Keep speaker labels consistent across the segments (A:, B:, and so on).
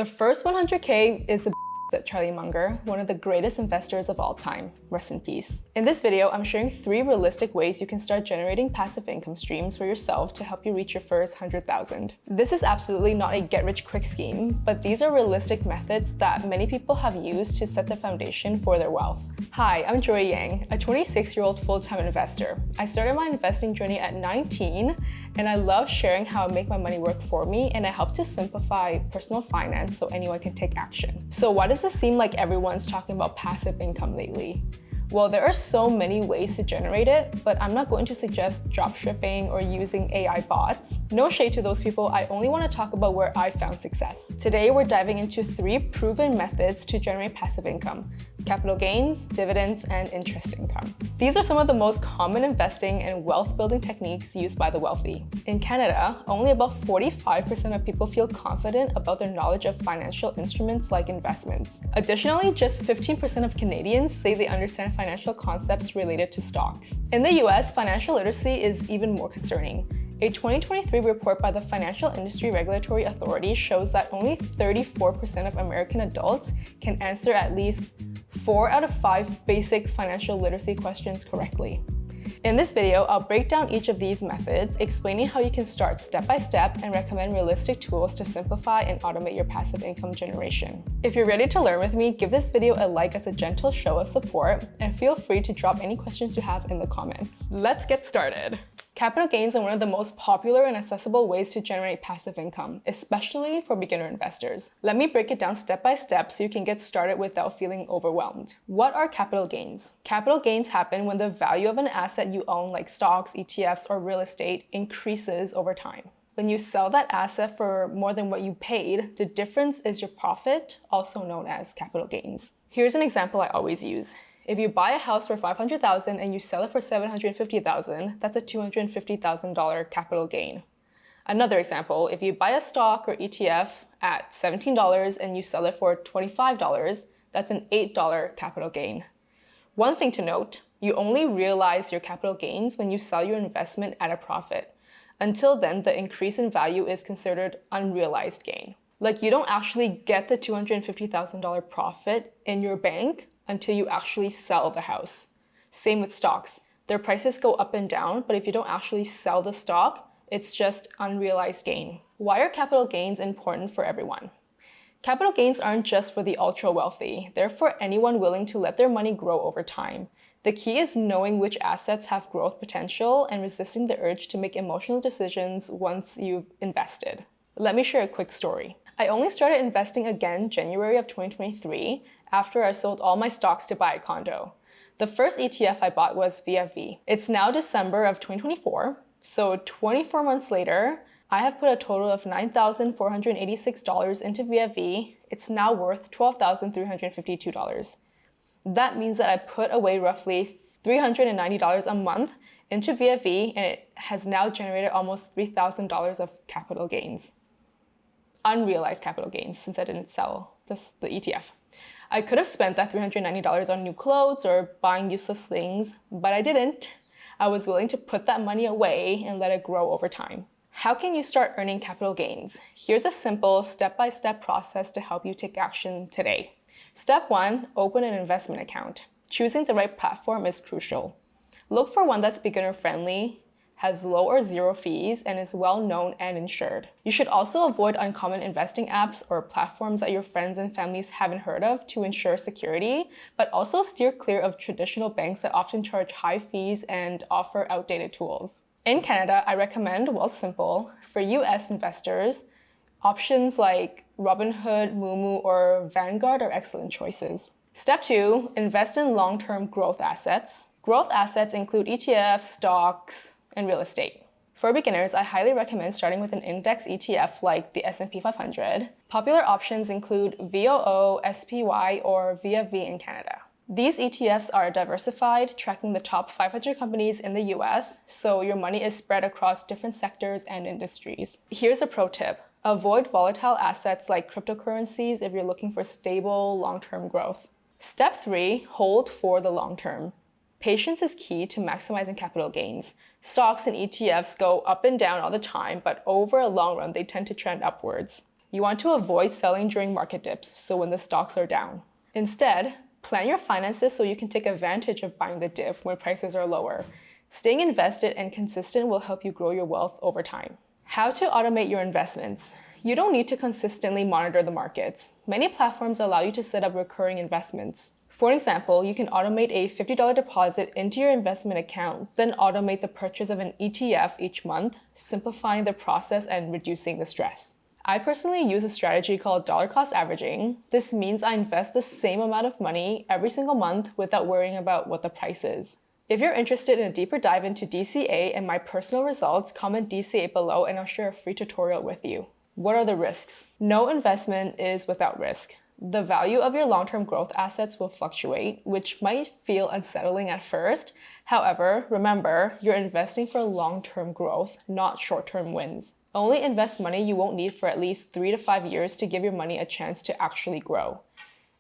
A: The first 100K is the at Charlie Munger, one of the greatest investors of all time. Rest in peace. In this video, I'm sharing 3 realistic ways you can start generating passive income streams for yourself to help you reach your first 100,000. This is absolutely not a get-rich-quick scheme, but these are realistic methods that many people have used to set the foundation for their wealth. Hi, I'm Joy Yang, a 26-year-old full-time investor. I started my investing journey at 19, and I love sharing how I make my money work for me, and I help to simplify personal finance so anyone can take action. So why does it seem like everyone's talking about passive income lately? Well, there are so many ways to generate it, but I'm not going to suggest dropshipping or using AI bots. No shade to those people, I only want to talk about where I found success. Today, we're diving into 3 proven methods to generate passive income: capital gains, dividends, and interest income. These are some of the most common investing and wealth building techniques used by the wealthy. In Canada, only about 45% of people feel confident about their knowledge of financial instruments like investments. Additionally, just 15% of Canadians say they understand financial concepts related to stocks. In the US, financial literacy is even more concerning. A 2023 report by the Financial Industry Regulatory Authority shows that only 34% of American adults can answer at least 4 out of 5 basic financial literacy questions correctly. In this video, I'll break down each of these methods, explaining how you can start step by step and recommend realistic tools to simplify and automate your passive income generation. If you're ready to learn with me, give this video a like as a gentle show of support, and feel free to drop any questions you have in the comments. Let's get started. Capital gains are one of the most popular and accessible ways to generate passive income, especially for beginner investors. Let me break it down step by step so you can get started without feeling overwhelmed. What are capital gains? Capital gains happen when the value of an asset you own, like stocks, ETFs, or real estate, increases over time. When you sell that asset for more than what you paid, the difference is your profit, also known as capital gains. Here's an example I always use. If you buy a house for $500,000 and you sell it for $750,000, that's a $250,000 capital gain. Another example, if you buy a stock or ETF at $17 and you sell it for $25, that's an $8 capital gain. One thing to note, you only realize your capital gains when you sell your investment at a profit. Until then, the increase in value is considered unrealized gain. Like, you don't actually get the $250,000 profit in your bank until you actually sell the house. Same with stocks. Their prices go up and down, but if you don't actually sell the stock, it's just unrealized gain. Why are capital gains important for everyone? Capital gains aren't just for the ultra wealthy. They're for anyone willing to let their money grow over time. The key is knowing which assets have growth potential and resisting the urge to make emotional decisions once you've invested. Let me share a quick story. I only started investing again January of 2023 after I sold all my stocks to buy a condo. The first ETF I bought was VFV. It's now December of 2024, so 24 months later, I have put a total of $9,486 into VFV. It's now worth $12,352. That means that I put away roughly $390 a month into VFV, and it has now generated almost $3,000 of capital gains. Unrealized capital gains, since I didn't sell the ETF. I could have spent that $390 on new clothes or buying useless things, but I didn't. I was willing to put that money away and let it grow over time. How can you start earning capital gains? Here's a simple step-by-step process to help you take action today. Step 1, open an investment account. Choosing the right platform is crucial. Look for one that's beginner-friendly, has low or zero fees, and is well known and insured. You should also avoid uncommon investing apps or platforms that your friends and families haven't heard of to ensure security, but also steer clear of traditional banks that often charge high fees and offer outdated tools. In Canada, I recommend Wealthsimple. For US investors, options like Robinhood, Moomoo, or Vanguard are excellent choices. Step 2, invest in long-term growth assets. Growth assets include ETFs, stocks, and real estate. For beginners, I highly recommend starting with an index ETF like the S&P 500. Popular options include VOO, SPY, or VFV in Canada. These ETFs are diversified, tracking the top 500 companies in the US, so your money is spread across different sectors and industries. Here's a pro tip. Avoid volatile assets like cryptocurrencies if you're looking for stable, long-term growth. Step 3, hold for the long term. Patience is key to maximizing capital gains. Stocks and ETFs go up and down all the time, but over a long run, they tend to trend upwards. You want to avoid selling during market dips, so when the stocks are down. Instead, plan your finances so you can take advantage of buying the dip when prices are lower. Staying invested and consistent will help you grow your wealth over time. How to automate your investments. You don't need to consistently monitor the markets. Many platforms allow you to set up recurring investments. For example, you can automate a $50 deposit into your investment account, then automate the purchase of an ETF each month, simplifying the process and reducing the stress. I personally use a strategy called dollar cost averaging. This means I invest the same amount of money every single month without worrying about what the price is. If you're interested in a deeper dive into DCA and my personal results, comment DCA below and I'll share a free tutorial with you. What are the risks? No investment is without risk. The value of your long-term growth assets will fluctuate, which might feel unsettling at first. However, remember, you're investing for long-term growth, not short-term wins. Only invest money you won't need for at least 3 to 5 years to give your money a chance to actually grow.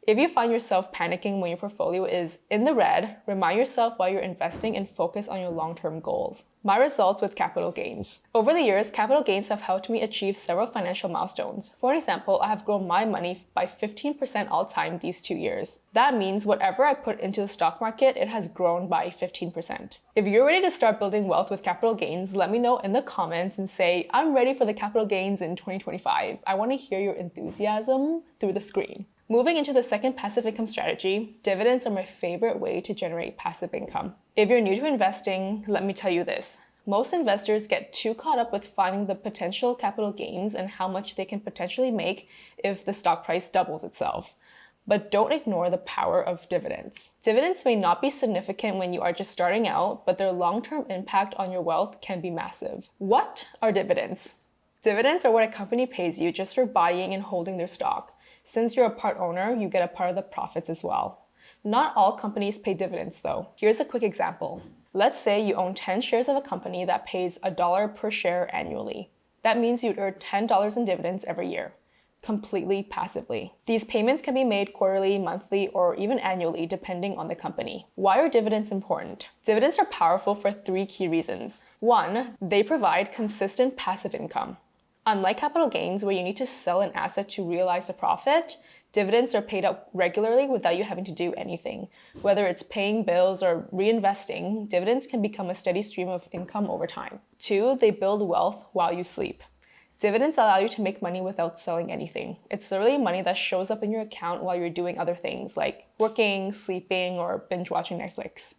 A: If you find yourself panicking when your portfolio is in the red, remind yourself why you're investing and focus on your long-term goals. My results with capital gains. Over the years, capital gains have helped me achieve several financial milestones. For example, I have grown my money by 15% all time these 2 years. That means whatever I put into the stock market, it has grown by 15%. If you're ready to start building wealth with capital gains, let me know in the comments and say, I'm ready for the capital gains in 2025. I want to hear your enthusiasm through the screen. Moving into the second passive income strategy, dividends are my favorite way to generate passive income. If you're new to investing, let me tell you this. Most investors get too caught up with finding the potential capital gains and how much they can potentially make if the stock price doubles itself. But don't ignore the power of dividends. Dividends may not be significant when you are just starting out, but their long-term impact on your wealth can be massive. What are dividends? Dividends are what a company pays you just for buying and holding their stock. Since you're a part owner, you get a part of the profits as well. Not all companies pay dividends though. Here's a quick example. Let's say you own 10 shares of a company that pays $1 per share annually. That means you'd earn $10 in dividends every year, completely passively. These payments can be made quarterly, monthly, or even annually depending on the company. Why are dividends important? Dividends are powerful for 3 key reasons. 1, they provide consistent passive income. Unlike capital gains, where you need to sell an asset to realize a profit, dividends are paid out regularly without you having to do anything. Whether it's paying bills or reinvesting, dividends can become a steady stream of income over time. 2, they build wealth while you sleep. Dividends allow you to make money without selling anything. It's literally money that shows up in your account while you're doing other things like working, sleeping, or binge watching Netflix.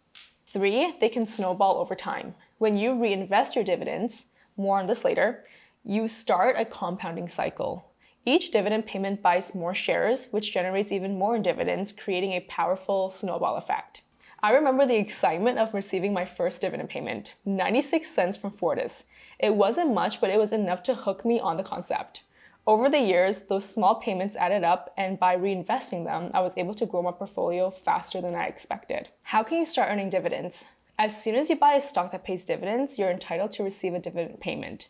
A: 3, they can snowball over time. When you reinvest your dividends, more on this later, you start a compounding cycle. Each dividend payment buys more shares, which generates even more dividends, creating a powerful snowball effect. I remember the excitement of receiving my first dividend payment, 96 cents from Fortis. It wasn't much, but it was enough to hook me on the concept. Over the years, those small payments added up, and by reinvesting them, I was able to grow my portfolio faster than I expected. How can you start earning dividends? As soon as you buy a stock that pays dividends, you're entitled to receive a dividend payment.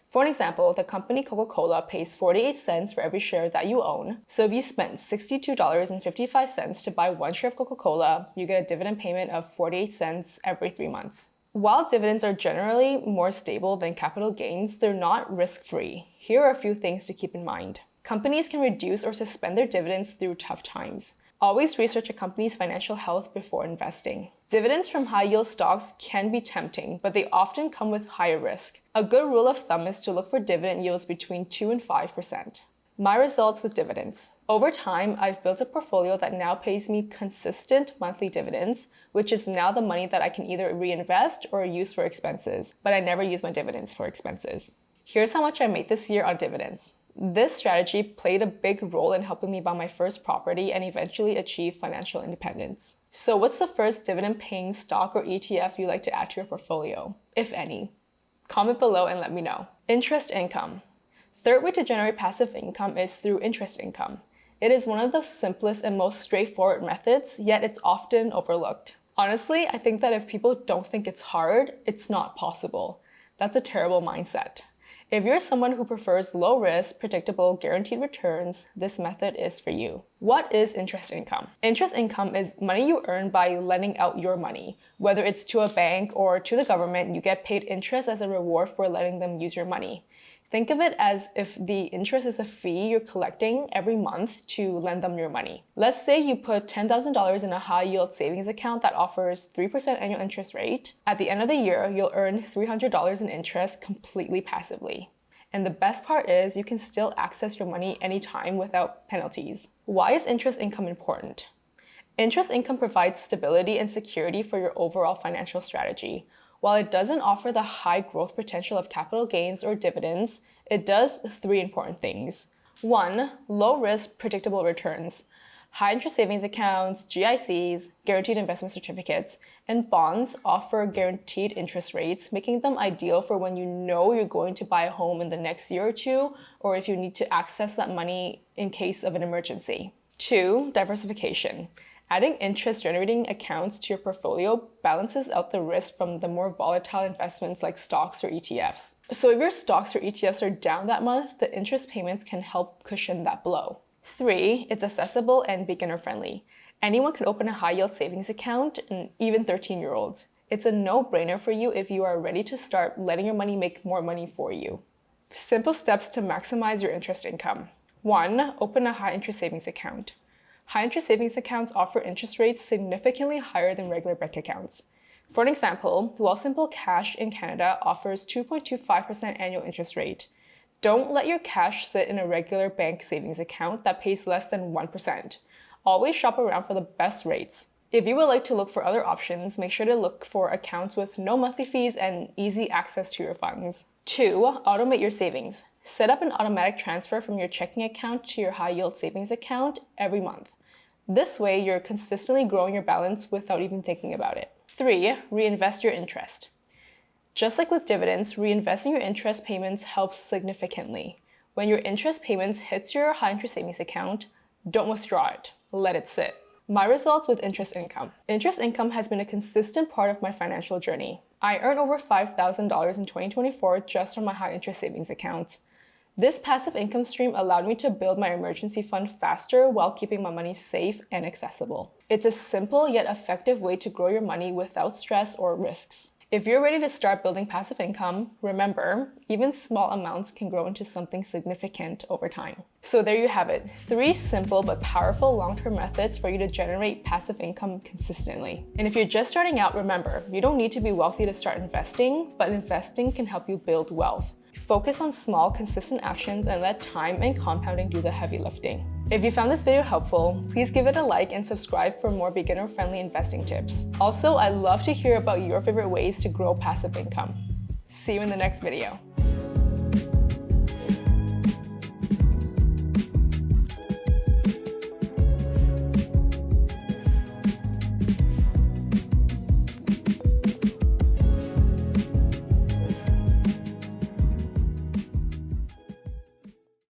A: For an example, the company Coca-Cola pays 48 cents for every share that you own. So if you spent $62.55 to buy 1 share of Coca-Cola, you get a dividend payment of 48 cents every 3 months. While dividends are generally more stable than capital gains, they're not risk-free. Here are a few things to keep in mind. Companies can reduce or suspend their dividends through tough times. Always research a company's financial health before investing. Dividends from high-yield stocks can be tempting, but they often come with higher risk. A good rule of thumb is to look for dividend yields between 2 and 5%. My results with dividends. Over time, I've built a portfolio that now pays me consistent monthly dividends, which is now the money that I can either reinvest or use for expenses, but I never use my dividends for expenses. Here's how much I made this year on dividends. This strategy played a big role in helping me buy my first property and eventually achieve financial independence. So what's the first dividend-paying stock or ETF you like to add to your portfolio, if any? Comment below and let me know. Interest income. Third way to generate passive income is through interest income. It is one of the simplest and most straightforward methods, yet it's often overlooked. Honestly, I think that if people don't think it's hard, it's not possible. That's a terrible mindset. If you're someone who prefers low risk, predictable, guaranteed returns, this method is for you. What is interest income? Interest income is money you earn by lending out your money. Whether it's to a bank or to the government, you get paid interest as a reward for letting them use your money. Think of it as if the interest is a fee you're collecting every month to lend them your money. Let's say you put $10,000 in a high yield savings account that offers 3% annual interest rate. At the end of the year, you'll earn $300 in interest completely passively. And the best part is you can still access your money anytime without penalties. Why is interest income important? Interest income provides stability and security for your overall financial strategy. While it doesn't offer the high growth potential of capital gains or dividends, it does three important things. 1. Low risk, predictable returns. High interest savings accounts, GICs, guaranteed investment certificates, and bonds offer guaranteed interest rates, making them ideal for when you know you're going to buy a home in the next year or two, or if you need to access that money in case of an emergency. 2. Diversification. Adding interest-generating accounts to your portfolio balances out the risk from the more volatile investments like stocks or ETFs. So if your stocks or ETFs are down that month, the interest payments can help cushion that blow. 3. It's accessible and beginner-friendly. Anyone can open a high-yield savings account, and even 13-year-olds. It's a no-brainer for you if you are ready to start letting your money make more money for you. Simple steps to maximize your interest income. 1. Open a high-interest savings account. High-interest savings accounts offer interest rates significantly higher than regular bank accounts. For an example, Wealthsimple Cash in Canada offers 2.25% annual interest rate. Don't let your cash sit in a regular bank savings account that pays less than 1%. Always shop around for the best rates. If you would like to look for other options, make sure to look for accounts with no monthly fees and easy access to your funds. 2. Automate your savings. Set up an automatic transfer from your checking account to your high-yield savings account every month. This way, you're consistently growing your balance without even thinking about it. 3. Reinvest your interest. Just like with dividends, reinvesting your interest payments helps significantly. When your interest payments hits your high-interest savings account, don't withdraw it. Let it sit. My results with interest income. Interest income has been a consistent part of my financial journey. I earned over $5,000 in 2024 just from my high-interest savings account. This passive income stream allowed me to build my emergency fund faster while keeping my money safe and accessible. It's a simple yet effective way to grow your money without stress or risks. If you're ready to start building passive income, remember, even small amounts can grow into something significant over time. So there you have it, 3 simple but powerful long-term methods for you to generate passive income consistently. And if you're just starting out, remember, you don't need to be wealthy to start investing, but investing can help you build wealth. Focus on small, consistent actions and let time and compounding do the heavy lifting. If you found this video helpful, please give it a like and subscribe for more beginner-friendly investing tips. Also, I'd love to hear about your favorite ways to grow passive income. See you in the next video.